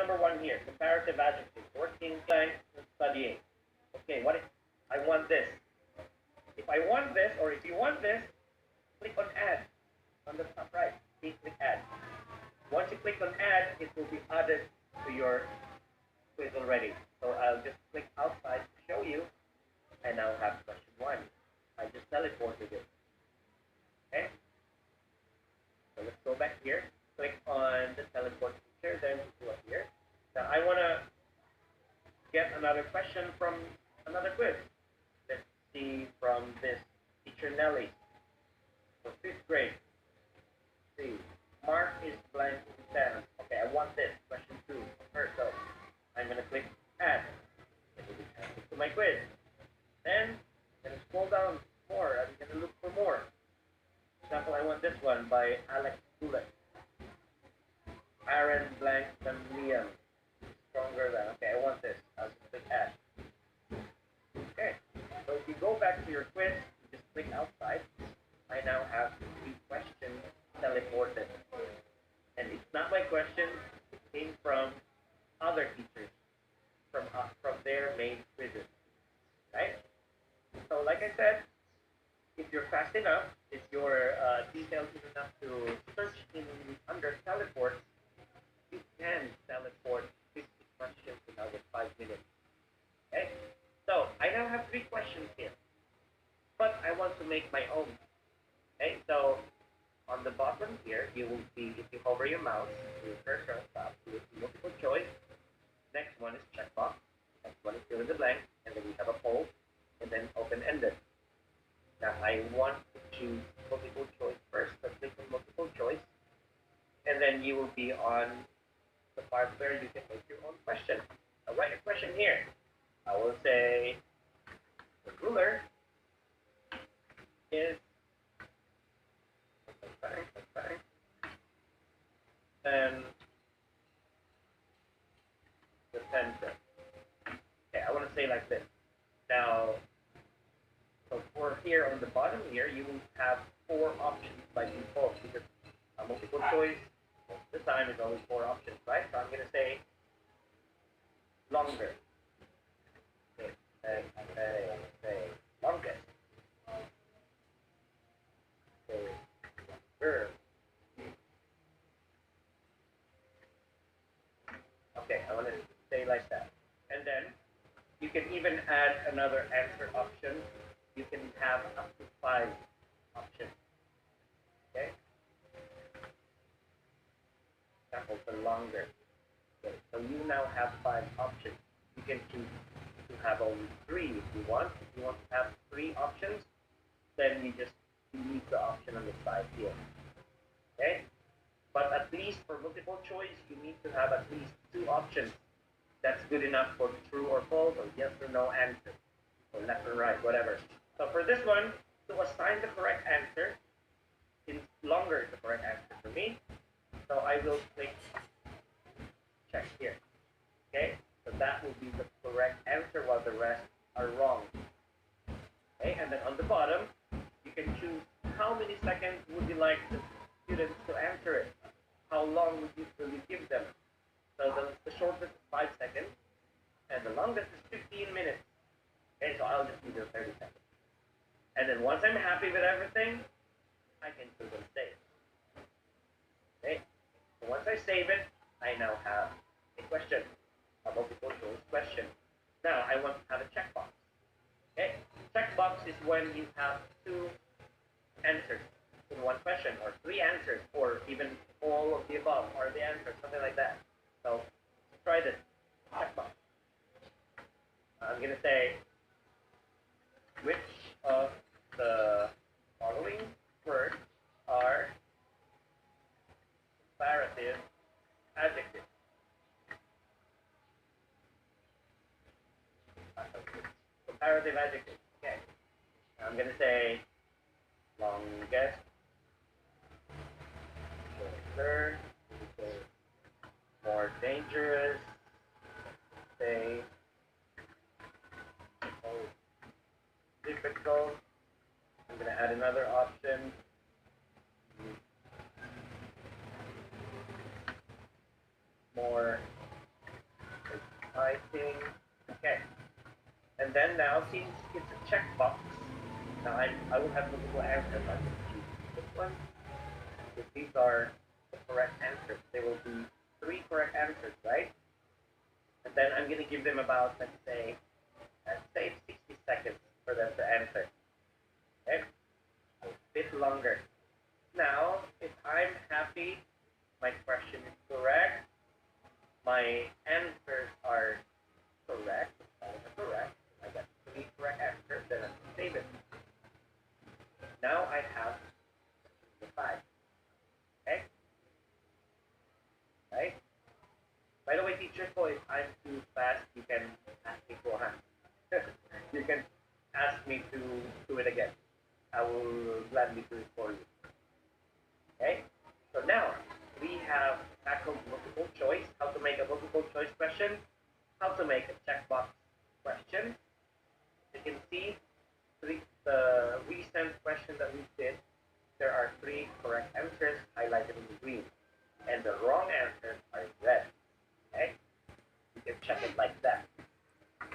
number one here, comparative adjectives, working, blank, studying. Okay, what if I want this? If I want this, or if you want this, click on add on the top right. Please click add. Once you click on add, it will be added to your quiz already. So I'll just click outside to show you. I now have question one. I just teleported it. Okay? So let's go back here. Click on the teleport feature, then go up here. Now I want to get another question from another quiz. Let's see from this teacher Nelly. For 5th grade. Let's see. Mark is blank in 10. Okay, I want this. Question 2 first. So I'm going to click add. It will be added to my quiz. Then I'm going to scroll down more. I'm going to look for more. For example, I want this one by Alex Bullet. Aaron blank than Liam. Stronger than. Okay, I want this. I'll just click add. Okay, so if you go back to your quiz, you just click outside. I now have 3 questions teleported. And it's not my question, it came from other teachers, from their main quizzes. Right? So like I said, if you're fast enough, if you're detailed enough to search in under teleport, you can teleport 50 questions in under 5 minutes. Okay? So I now have 3 questions here, but I want to make my own. Okay, so on the bottom here, you will see, if you hover your mouse, your cursor on top, you will see multiple choice. Next one is checkbox. Next one is fill in the blank, and then we have a poll, and then open-ended. Now I want to choose multiple choice first, so click on multiple choice, and then you will be on the part where you can make your own question. I'll write a question here. I will say the ruler is and the center. Okay, I want to say like this. Now, so for here on the bottom here, you will have 4 options by default because a multiple choice most of the time is only 4 options, right? So I'm going to say longer. Okay, and say longest. Okay, longer. Okay, I want to say like that. And then you can even add another answer option. You can have up to 5 options. Okay? Example, the longer. Okay, so you now have 5 options. You can choose to have only 3 if you want. If you want to have 3 options, then you just delete the option on the side here. Okay? But at least for multiple choice, you need to have at least 2 options. That's good enough for true or false, or yes or no answer, or left or right, whatever. So for this one, to assign the correct answer, since longer is the correct answer for me, so I will click check here. Okay, so that will be the correct answer while the rest are wrong. Okay, and then on the bottom, you can choose how many seconds would you like the students to answer it. How long will you give them? So the shortest is 5 seconds, and the longest is 15 minutes. Okay, so I'll just do the 30 seconds. And then once I'm happy with everything, I can click on save. Okay, so once I save it, I now have a question, a multiple choice question. Now I want to have a checkbox. Okay, checkbox is when you have 2 answers in one question, or 3 answers, or even all of the above are the answers, something like that. So let's try this. Checkbox. I'm going to say, which of the following words are comparative adjectives? Comparative adjectives. Okay. I'm going to say longest, shorter, more dangerous, say difficult. I'm going to add another option. More Typing. Okay. And then now, since it's a checkbox, now I will have multiple answers. I will choose this one. If these are the correct answers, there will be 3 correct answers, right? And then I'm going to give them about, let's say 60 seconds for them to answer. Okay? A bit longer. Now, if I'm happy, my question is correct, my answers are correct, all are correct, I got 3 correct answers, then I can save it. Now I have the 5. Okay? Right? By the way, teacher ko, if I'm too fast, you can ask me for hand. You can ask me to do it again. I will gladly do it for you. Okay? So now, we have tackled multiple choice, how to make a multiple choice question, how to make a checkbox question. You can see the recent question that we did, there are 3 correct answers highlighted in green, and the wrong answers are in red. Okay? You can check it like that.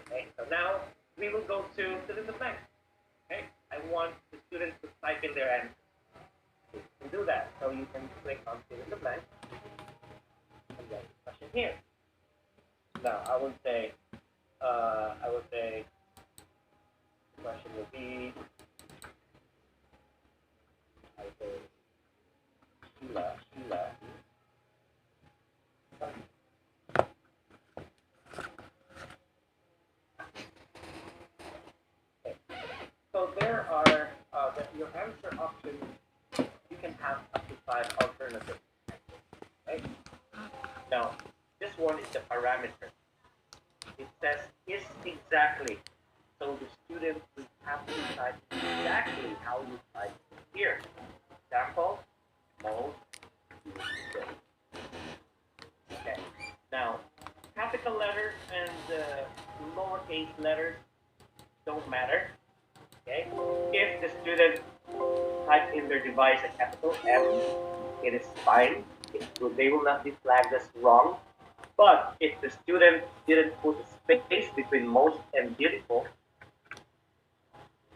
Okay? So now, we will go to fill in the blank. Okay? I want the students to type in their answers. You can do that. So you can click on fill in the blank and write the question here. Now I will say the question will be, I will say Sheila. Okay. So there are your answer options. You can have up to 5 alternatives. Okay? Now, this one is the parameter. It says is exactly. So the student will have to type exactly how you type here. Example, most beautiful. Okay. Now, capital letters and lowercase letters don't matter. Okay. If the student type in their device a capital M, it is fine. They will not be flagged as wrong. But if the student didn't put a space between most and beautiful,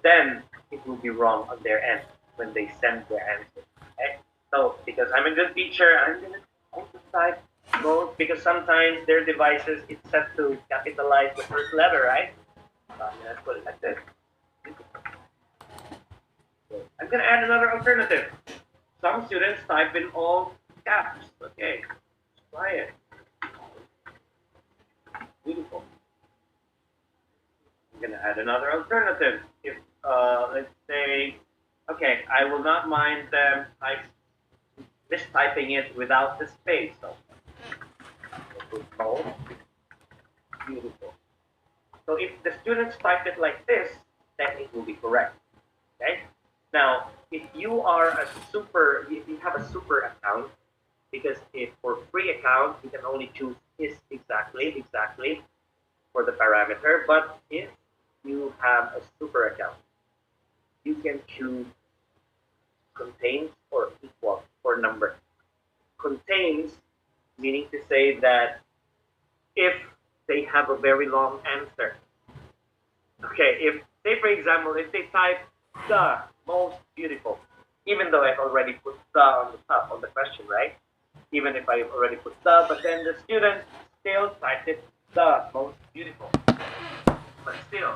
then it will be wrong on their end when they send their answer. Okay? So, because I'm a good teacher, I'm going to also type most, because sometimes their devices, it's set to capitalize the first letter, right? So I'm going to put it like this. I'm going to add another alternative. Some students type in all caps. Okay, let's try it. Beautiful. I'm going to add another alternative. If, let's say, okay, I will not mind them mistyping it without the space. So, oh, beautiful. So if the students type it like this, then it will be correct. Okay? Now, if you have a super account, because if for free account, you can only choose is exactly for the parameter. But if you have a super account, you can choose contains or equal for number. Contains, meaning to say that if they have a very long answer. Okay, if, say for example, if they type the most beautiful, even though I've already put the on the top of the question, right? Even if I've already put the, but then the student still typed it the most beautiful. But still,